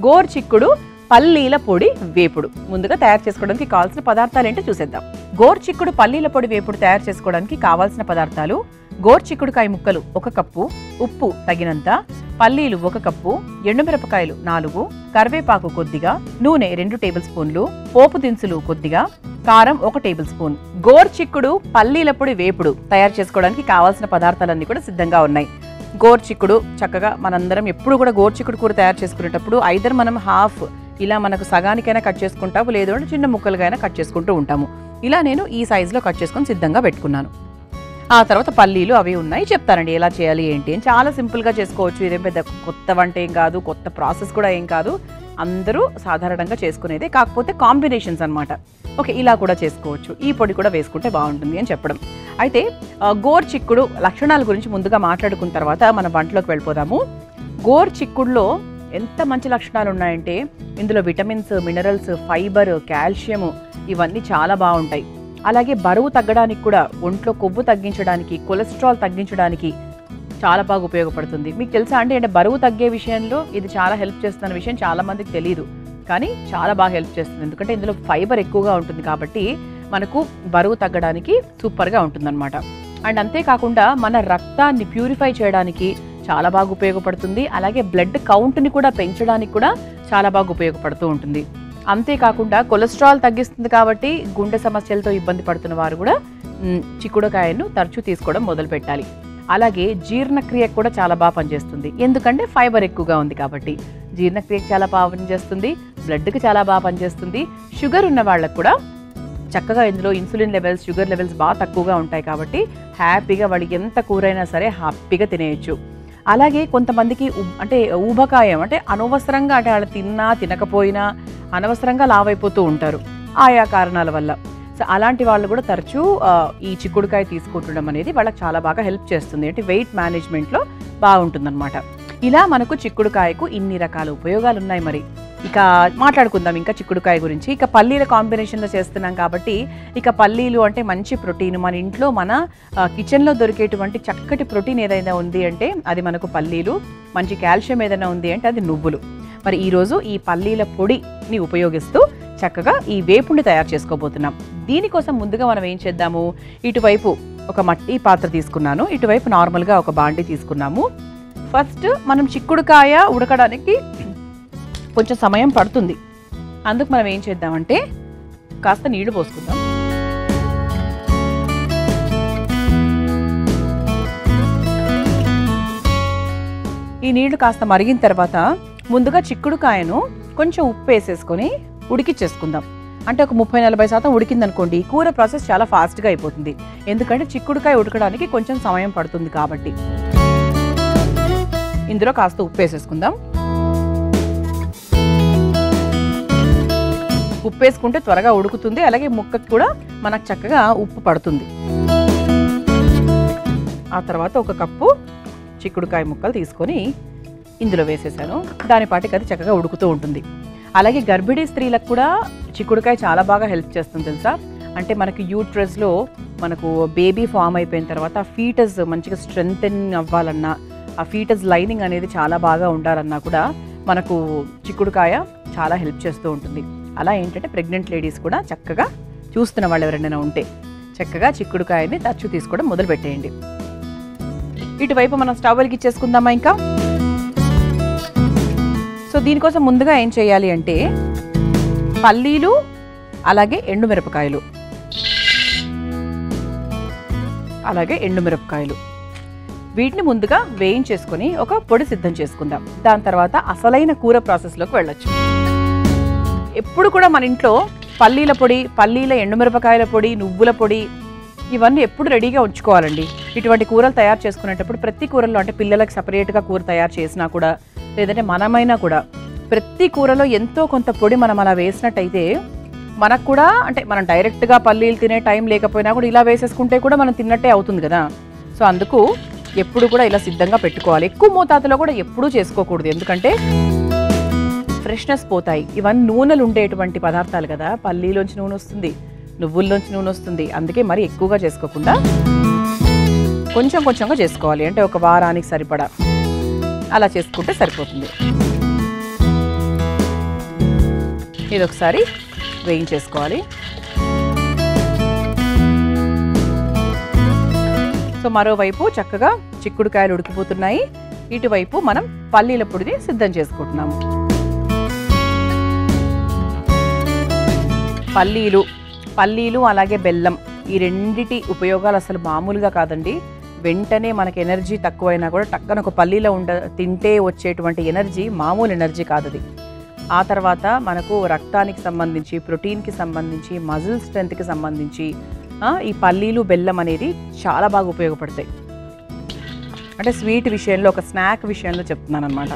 గోరుచిక్కుడు పల్లీల పొడి వేపుడు. ముందుగా తయారు చేసుకోవడానికి కావాల్సిన పదార్థాలు ఏంటో చూసేద్దాం. గోరుచిక్కుడు పల్లీల పొడి వేపుడు తయారు చేసుకోవడానికి కావాల్సిన పదార్థాలు: గోరుచిక్కుడుకాయ ముక్కలు 1 కప్పు, ఉప్పు తగినంత, పల్లీలు 1 కప్పు, ఎండుమిరపకాయలు 4, కరివేపాకు కొద్దిగా, నూనె 2 టేబుల్ స్పూన్లు, పోపు దినుసులు కొద్దిగా, కారం 1 టేబుల్ స్పూన్. గోరుచిక్కుడు పల్లీల పొడి వేపుడు తయారు చేసుకోవడానికి కావాల్సిన పదార్థాలన్నీ కూడా సిద్ధంగా ఉన్నాయి. గోరుచిక్కుడు చక్కగా మనందరం ఎప్పుడు కూడా గోరుచిక్కుడు కూర తయారు చేసుకునేటప్పుడు ఐదర్ మనం హాఫ్ ఇలా మనకు సగానికైనా కట్ చేసుకుంటాము, లేదు అంటే చిన్న ముక్కలుగా కట్ చేసుకుంటూ ఉంటాము. ఇలా నేను ఈ సైజులో కట్ చేసుకొని సిద్ధంగా పెట్టుకున్నాను. ఆ తర్వాత పల్లీలు అవి ఉన్నాయి, చెప్తానండి ఎలా చేయాలి ఏంటి అని. చాలా సింపుల్గా చేసుకోవచ్చు, ఇదేం పెద్ద కొత్త వంట ఏం కాదు, కొత్త ప్రాసెస్ కూడా ఏం కాదు, అందరూ సాధారణంగా చేసుకునేదే, కాకపోతే కాంబినేషన్స్ అనమాట. ఓకే, ఇలా కూడా చేసుకోవచ్చు, ఈ పొడి కూడా వేసుకుంటే బాగుంటుంది అని చెప్పడం. అయితే గోరుచిక్కుడు లక్షణాల గురించి ముందుగా మాట్లాడుకున్న తర్వాత మన వంటలోకి వెళ్ళిపోదాము. గోరుచిక్కుడులో ఎంత మంచి లక్షణాలు ఉన్నాయంటే ఇందులో విటమిన్స్, మినరల్స్, ఫైబర్, కాల్షియం ఇవన్నీ చాలా బాగుంటాయి. అలాగే బరువు తగ్గడానికి కూడా, ఒంట్లో కొవ్వు తగ్గించడానికి, కొలెస్ట్రాల్ తగ్గించడానికి చాలా బాగా ఉపయోగపడుతుంది. మీకు తెలుసా అంటే బరువు తగ్గే విషయంలో ఇది చాలా హెల్ప్ చేస్తున్న విషయం చాలా మందికి తెలియదు, కానీ చాలా బాగా హెల్ప్ చేస్తుంది. ఎందుకంటే ఇందులో ఫైబర్ ఎక్కువగా ఉంటుంది కాబట్టి మనకు బరువు తగ్గడానికి సూపర్గా ఉంటుందన్నమాట. అండ్ అంతేకాకుండా మన రక్తాన్ని ప్యూరిఫై చేయడానికి చాలా బాగా ఉపయోగపడుతుంది. అలాగే బ్లడ్ కౌంట్ని కూడా పెంచడానికి కూడా చాలా బాగా ఉపయోగపడుతూ ఉంటుంది. అంతేకాకుండా కొలెస్ట్రాల్ తగ్గిస్తుంది కాబట్టి గుండె సమస్యలతో ఇబ్బంది పడుతున్న వారు కూడా చిక్కుడుకాయను తరచూ తీసుకోవడం మొదలు పెట్టాలి. అలాగే జీర్ణక్రియకు కూడా చాలా బాగా పనిచేస్తుంది, ఎందుకంటే ఫైబర్ ఎక్కువగా ఉంది కాబట్టి. జీర్ణక్రియకు చాలా బాగా పనిచేస్తుంది, బ్లడ్కి చాలా బాగా పనిచేస్తుంది. షుగర్ ఉన్న వాళ్ళకు కూడా చక్కగా ఇందులో ఇన్సులిన్ లెవెల్స్, షుగర్ లెవెల్స్ బాగా తక్కువగా ఉంటాయి కాబట్టి హ్యాపీగా వాడికి ఎంత కూరైనా సరే హ్యాపీగా తినేయచ్చు. అలాగే కొంతమందికి అంటే ఊబకాయం అంటే అనవసరంగా అంటే వాళ్ళు తిన్నా తినకపోయినా అనవసరంగా లావైపోతూ ఉంటారు ఆయా కారణాల వల్ల. సో అలాంటి వాళ్ళు కూడా తరచూ ఈ చిక్కుడుకాయ తీసుకుంటడం అనేది వాళ్ళకి చాలా బాగా హెల్ప్ చేస్తుంది, అంటే వెయిట్ మేనేజ్మెంట్లో బాగుంటుందన్నమాట. ఇలా మనకు చిక్కుడుకాయకు ఇన్ని రకాల ఉపయోగాలు ఉన్నాయి. మరి ఇక మాట్లాడుకుందాం ఇంకా చిక్కుడుకాయ గురించి. ఇక పల్లీల కాంబినేషన్లో చేస్తున్నాం కాబట్టి ఇక పల్లీలు అంటే మంచి ప్రోటీన్. మన ఇంట్లో మన కిచెన్లో దొరికేటువంటి చక్కటి ప్రోటీన్ ఏదైనా ఉంది అంటే అది మనకు పల్లీలు. మంచి కాల్షియం ఏదైనా ఉంది అంటే అది నువ్వులు. మరి ఈరోజు ఈ పల్లీల పొడిని ఉపయోగిస్తూ చక్కగా ఈ వేపుడిని తయారు చేసుకోబోతున్నాం. దీనికోసం ముందుగా మనం ఏం చేద్దాము, ఇటువైపు ఒక మట్టి పాత్ర తీసుకున్నాను, ఇటువైపు నార్మల్గా ఒక బాండి తీసుకున్నాము. ఫస్ట్ మనం చిక్కుడుకాయ ఉడకడానికి కొంచెం సమయం పడుతుంది, అందుకు మనం ఏం చేద్దామంటే కాస్త నీళ్లు పోసుకుందాం. ఈ నీళ్లు కాస్త మరిగిన తర్వాత ముందుగా చిక్కుడుకాయను కొంచెం ఉప్పు వేసేసుకొని ఉడికిచ్చేసుకుందాం. అంటే ఒక 30-40% ఉడికిందనుకోండి, కూర ప్రాసెస్ చాలా ఫాస్ట్గా అయిపోతుంది, ఎందుకంటే చిక్కుడుకాయ ఉడకడానికి కొంచెం సమయం పడుతుంది కాబట్టి. ఇందులో కాస్త ఉప్పు వేసేసుకుందాం. ఉప్పు వేసుకుంటే త్వరగా ఉడుకుతుంది, అలాగే ముక్కకు కూడా మనకు చక్కగా ఉప్పు పడుతుంది. ఆ తర్వాత 1 కప్పు చిక్కుడుకాయ ముక్కలు తీసుకొని ఇందులో వేసేసాను. దాని పాటికి అది చక్కగా ఉడుకుతూ ఉంటుంది. అలాగే గర్భిణీ స్త్రీలకు కూడా చిక్కుడుకాయ చాలా బాగా హెల్ప్ చేస్తుంది తెలుసా. అంటే మనకి యూట్రస్లో మనకు బేబీ ఫామ్ అయిపోయిన తర్వాత ఫీటస్ మంచిగా స్ట్రెంగ్తెన్ అవ్వాలన్నా, ఆ ఫీటస్ లైనింగ్ అనేది చాలా బాగా ఉండాలన్నా కూడా మనకు చిక్కుడుకాయ చాలా హెల్ప్ చేస్తూ ఉంటుంది. అలా ఏంటంటే ప్రెగ్నెంట్ లేడీస్ కూడా చక్కగా, చూస్తున్న వాళ్ళు ఎవరైనా ఉంటే చక్కగా చిక్కుడుకాయని తరచూ తీసుకోవడం మొదలు పెట్టేయండి. ఇటువైపు మనం స్టవ్ వెలిగించేసుకుందామా ఇంకా. సో దీనికోసం ముందుగా ఏం చేయాలి అంటే పల్లీలు అలాగే ఎండుమిరపకాయలు వీటిని ముందుగా వేయించేసుకొని ఒక పొడి సిద్ధం చేసుకుందాం. దాని తర్వాత అసలైన కూర ప్రాసెస్లోకి వెళ్ళొచ్చు. ఎప్పుడు కూడా మన ఇంట్లో పల్లీల పొడి, పల్లీల ఎండుమిరపకాయల పొడి, నువ్వుల పొడి ఇవన్నీ ఎప్పుడు రెడీగా ఉంచుకోవాలండి. ఇటువంటి కూరలు తయారు చేసుకునేటప్పుడు ప్రతి కూరల్లో, అంటే పిల్లలకు సపరేట్గా కూర తయారు చేసినా కూడా, లేదంటే మనమైనా కూడా ప్రతి కూరలో ఎంతో కొంత పొడి మనం అలా వేసినట్టయితే మనకు కూడా, అంటే మనం డైరెక్ట్గా పల్లీలు తినే టైం లేకపోయినా కూడా ఇలా వేసేసుకుంటే కూడా మనం తిన్నట్టే అవుతుంది కదా. సో అందుకు ఎప్పుడు కూడా ఇలా సిద్ధంగా పెట్టుకోవాలి. ఎక్కువ మోతాదులో కూడా ఎప్పుడూ చేసుకోకూడదు, ఎందుకంటే ఫ్రెష్నెస్ పోతాయి. ఇవన్నీ నూనెలు ఉండేటువంటి పదార్థాలు కదా, పల్లీలోంచి నూనె వస్తుంది, నువ్వుల్లోంచి నూనె వస్తుంది. అందుకే మరి ఎక్కువగా చేసుకోకుండా కొంచెం కొంచెంగా చేసుకోవాలి. అంటే ఒక వారానికి సరిపడా అలా చేసుకుంటే సరిపోతుంది. ఇది ఒకసారి వేయించేసుకోవాలి. సో మరోవైపు చక్కగా చిక్కుడుకాయలు ఉడికిపోతున్నాయి. ఇటువైపు మనం పల్లీల పొడిని సిద్ధం చేసుకుంటున్నాము. పల్లీలు అలాగే బెల్లం, ఈ రెండిటి ఉపయోగాలు అసలు మామూలుగా కాదండి. వెంటనే మనకి ఎనర్జీ తక్కువైనా కూడా టక్కన ఒక పల్లీలో తింటే వచ్చేటువంటి ఎనర్జీ మామూలు ఎనర్జీ కాదు అది. ఆ తర్వాత మనకు రక్తానికి సంబంధించి, ప్రోటీన్కి సంబంధించి, మజిల్ స్ట్రెంత్కి సంబంధించి ఈ పల్లీలు బెల్లం అనేది చాలా బాగా ఉపయోగపడతాయి. అంటే స్వీట్ విషయంలో, ఒక స్నాక్ విషయంలో చెప్తున్నాను అనమాట.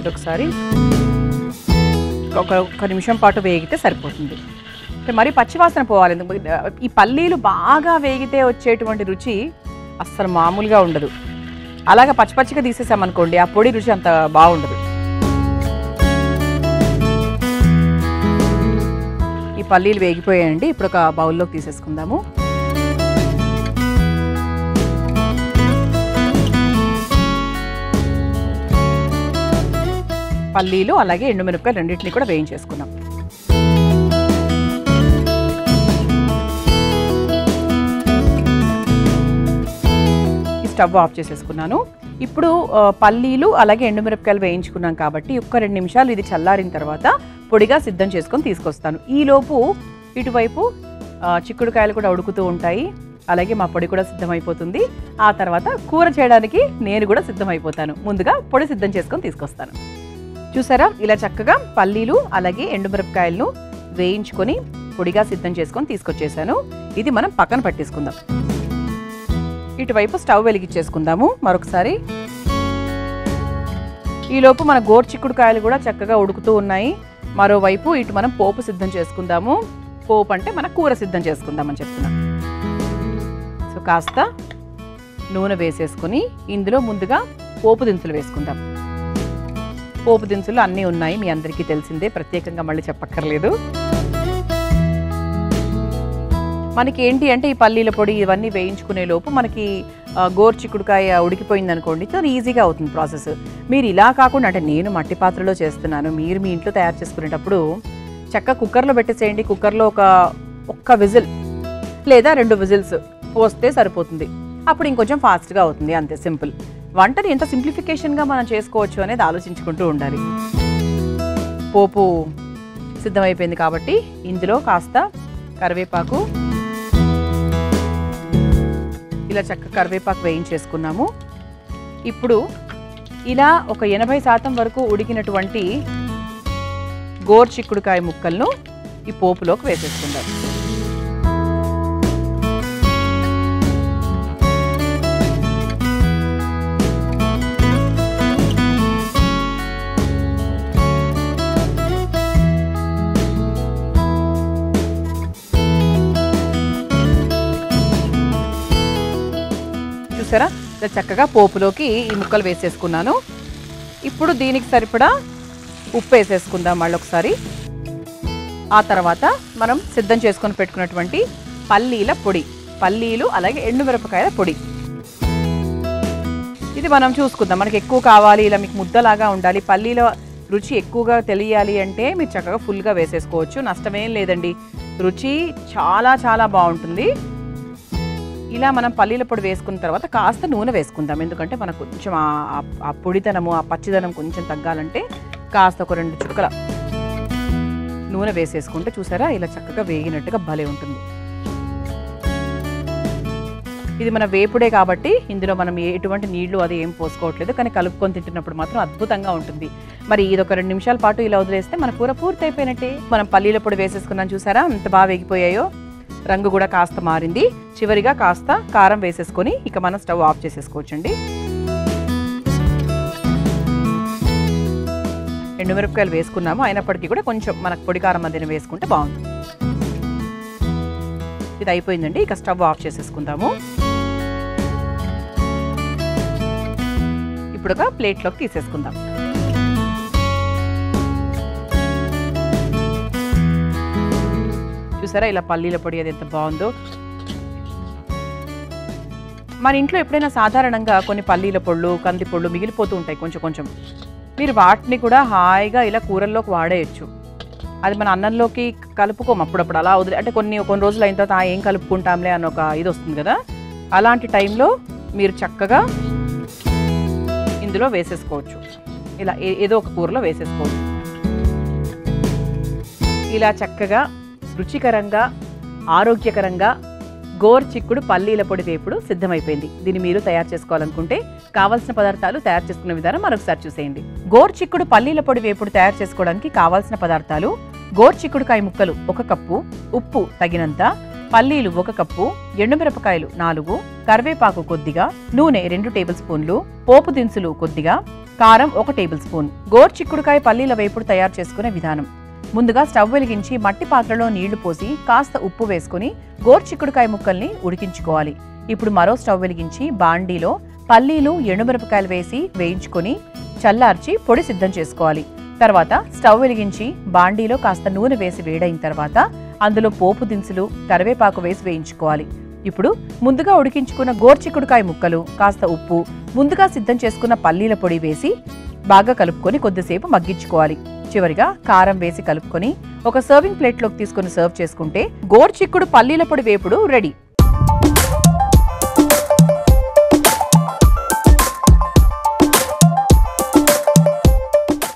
ఇదొకసారి ఒక నిమిషం పాటు వేగితే సరిపోతుంది. మరి పచ్చివాసన పోవాలి. ఈ పల్లీలు బాగా వేగితే వచ్చేటువంటి రుచి అస్సలు మామూలుగా ఉండదు. అలాగే పచ్చిగా తీసేసామనుకోండి, ఆ పొడి రుచి అంత బాగుండదు. ఈ పల్లీలు వేగిపోయాయండి. ఇప్పుడు ఒక బౌల్లోకి తీసేసుకుందాము. పల్లీలు అలాగే ఎండుమిరపకాయలు రెండింటిని కూడా వేయించేసుకున్నాం. స్టవ్ ఆఫ్ చేసేసుకున్నాను. ఇప్పుడు పల్లీలు అలాగే ఎండుమిరపకాయలు వేయించుకున్నాం కాబట్టి ఒక్క 2 నిమిషాలు ఇది చల్లారిన తర్వాత పొడిగా సిద్ధం చేసుకొని తీసుకొస్తాను. ఈలోపు ఇటువైపు చిక్కుడుకాయలు కూడా ఉడుకుతూ ఉంటాయి. అలాగే మా పొడి కూడా సిద్ధమైపోతుంది. ఆ తర్వాత కూర చేయడానికి నేను కూడా సిద్ధమైపోతాను. ముందుగా పొడి సిద్ధం చేసుకొని తీసుకొస్తాను. చూసారా, ఇలా చక్కగా పల్లీలు అలాగే ఎండుమిరపకాయలను వేయించుకొని పొడిగా సిద్ధం చేసుకొని తీసుకొచ్చేసాను. ఇది మనం పక్కన పట్టేసుకుందాం. ఇటువైపు స్టవ్ వెలిగించేసుకుందాము మరొకసారి. ఈలోపు మన గోరుచిక్కుడుకాయలు కూడా చక్కగా ఉడుకుతూ ఉన్నాయి. మరోవైపు ఇటు మనం పోపు సిద్ధం చేసుకుందాము. పోపు అంటే మన కూర సిద్ధం చేసుకుందామని చెప్తున్నాం. సో కాస్త నూనె వేసేసుకొని ఇందులో ముందుగా పోపు దినుసులు వేసుకుందాం. పోపు దినుసులు అన్నీ ఉన్నాయి, మీ అందరికీ తెలిసిందే, ప్రత్యేకంగా మళ్ళీ చెప్పక్కర్లేదు. మనకి ఏంటి అంటే ఈ పల్లీల పొడి ఇవన్నీ వేయించుకునే లోపు మనకి గోరుచిక్కుడుకాయ ఉడికిపోయింది అనుకోండి, సో ఈజీగా అవుతుంది ప్రాసెస్. మీరు ఇలా కాకుండా, అంటే నేను మట్టి పాత్రలో చేస్తున్నాను, మీరు మీ ఇంట్లో తయారు చేసుకునేటప్పుడు చక్కగా కుక్కర్లో పెట్టేసేయండి. కుక్కర్లో ఒక్క విజిల్ లేదా 2 విజిల్స్ వస్తే సరిపోతుంది. అప్పుడు ఇంకొంచెం ఫాస్ట్గా అవుతుంది, అంతే సింపుల్. వంటని ఎంత సింప్లిఫికేషన్గా మనం చేసుకోవచ్చు అనేది ఆలోచించుకుంటూ ఉండాలి. పోపు సిద్ధమైపోయింది కాబట్టి ఇందులో కాస్త కరివేపాకు, ఇలా చక్కగా కరివేపాకు వేయించేసుకున్నాము. ఇప్పుడు ఇలా ఒక 80% వరకు ఉడికినటువంటి గోరుచిక్కుడుకాయ ముక్కలను ఈ పోపులోకి వేసేసుకుందాం. చూసారా, చక్కగా పోపులోకి ఈ ముక్కలు వేసేసుకున్నాను. ఇప్పుడు దీనికి సరిపడా ఉప్పు వేసేసుకుందాం మళ్ళీ ఒకసారి. ఆ తర్వాత మనం సిద్ధం చేసుకొని పెట్టుకున్నటువంటి పల్లీల పొడి, పల్లీలు అలాగే ఎండుమిరపకాయల పొడి, ఇది మనం చూసుకుందాం. మనకి ఎక్కువ కావాలి, ఇలా మీకు ముద్దలాగా ఉండాలి, పల్లీల రుచి ఎక్కువగా తెలియాలి అంటే మీరు చక్కగా ఫుల్గా వేసేసుకోవచ్చు, నష్టమేం లేదండి. రుచి చాలా చాలా బాగుంటుంది. ఇలా మనం పల్లీల పొడి వేసుకున్న తర్వాత కాస్త నూనె వేసుకుందాం. ఎందుకంటే మనకు కొంచెం ఆ పొడితనము, ఆ పచ్చిదనం కొంచెం తగ్గాలంటే కాస్త ఒక 2 చుక్కల నూనె వేసేసుకుంటే చూసారా ఇలా చక్కగా వేగినట్టుగా భలే ఉంటుంది. ఇది మన వేపుడే కాబట్టి ఇందులో మనం ఎటువంటి నీళ్లు అది ఏం పోసుకోవట్లేదు, కానీ కలుపుకొని తింటున్నప్పుడు మాత్రం అద్భుతంగా ఉంటుంది. మరి ఇది ఒక 2 నిమిషాల పాటు ఇలా వదిలేస్తే మన కూర పూర్తి అయిపోయినట్టే. మనం పల్లీల పొడి వేసేసుకున్నాం, చూసారా ఎంత బాగా వేగిపోయాయో, రంగు కూడా కాస్త మారింది. చివరిగా కాస్త కారం వేసేసుకొని ఇక మనం స్టవ్ ఆఫ్ చేసేసుకోవచ్చండి. ఎండుమిరపకాయలు వేసుకున్నాము, అయినప్పటికీ కూడా కొంచెం మనకు పొడి కారం మధ్యన వేసుకుంటే బాగుంటుంది. ఇది అయిపోయిందండి, ఇక స్టవ్ ఆఫ్ చేసేసుకుందాము. ఇప్పుడు ఒక ప్లేట్లోకి తీసేసుకుందాం. చూసారా ఇలా పల్లీల పొడి అది ఎంత బాగుందో. మన ఇంట్లో ఎప్పుడైనా సాధారణంగా కొన్ని పల్లీల పొళ్ళు, కంది పొళ్ళు మిగిలిపోతూ ఉంటాయి కొంచెం కొంచెం. మీరు వాటిని కూడా హాయిగా ఇలా కూరల్లోకి వాడేయచ్చు. అది మన అన్నంలోకి కలుపుకోము అప్పుడప్పుడు, అలా వదిలే అంటే కొన్ని రోజులు అయిన తర్వాత ఏం కలుపుకుంటాంలే అని ఒక ఇది వస్తుంది కదా. అలాంటి టైంలో మీరు చక్కగా ఇందులో వేసేసుకోవచ్చు. ఇలా ఏదో ఒక కూరలో వేసేసుకోవచ్చు. ఇలా చక్కగా రుచికరంగా ఆరోగ్యకరంగా గోరుచిక్కుడు పల్లీల పొడి వేపుడు సిద్ధమైపోయింది. దీన్ని మీరు తయారు చేసుకోవాలనుకుంటే కావాల్సిన పదార్థాలు, తయారు చేసుకునే విధానం మరొకసారి చూసేయండి. గోరుచిక్కుడు పల్లీల పొడి వేపుడు తయారు చేసుకోవడానికి కావాల్సిన పదార్థాలు: గోరుచిక్కుడుకాయ ముక్కలు 1 కప్పు, ఉప్పు తగినంత, పల్లీలు 1 కప్పు, ఎండుమిరపకాయలు 4, కరివేపాకు కొద్దిగా, నూనె 2 టేబుల్ స్పూన్లు, పోపు దినుసులు కొద్దిగా, కారం 1 టేబుల్ స్పూన్. గోరుచిక్కుడుకాయ పల్లీల వేపుడు తయారు చేసుకునే విధానం: ముందుగా స్టవ్ వెలిగించి మట్టి పాత్రలో నీళ్లు పోసి కాస్త ఉప్పు వేసుకుని గోరుచిక్కుడుకాయ ముక్కల్ని ఉడికించుకోవాలి. ఇప్పుడు మరో స్టవ్ వెలిగించి బాండీలో పల్లీలు, ఎండుమిరపకాయలు వేసి వేయించుకొని చల్లార్చి పొడి సిద్ధం చేసుకోవాలి. తర్వాత స్టవ్ వెలిగించి బాండీలో కాస్త నూనె వేసి వేడైన తర్వాత అందులో పోపు దినుసులు, కరివేపాకు వేసి వేయించుకోవాలి. ఇప్పుడు ముందుగా ఉడికించుకున్న గోరుచిక్కుడుకాయ ముక్కలు, కాస్త ఉప్పు, ముందుగా సిద్ధం చేసుకున్న పల్లీల పొడి వేసి బాగా కలుపుకొని కొద్దిసేపు మగ్గించుకోవాలి. చివరిగా కారం వేసి కలుపుకొని ఒక సర్వింగ్ ప్లేట్లోకి తీసుకొని సర్వ్ చేసుకుంటే గోరుచిక్కుడు పల్లీల పొడి వేపుడు రెడీ.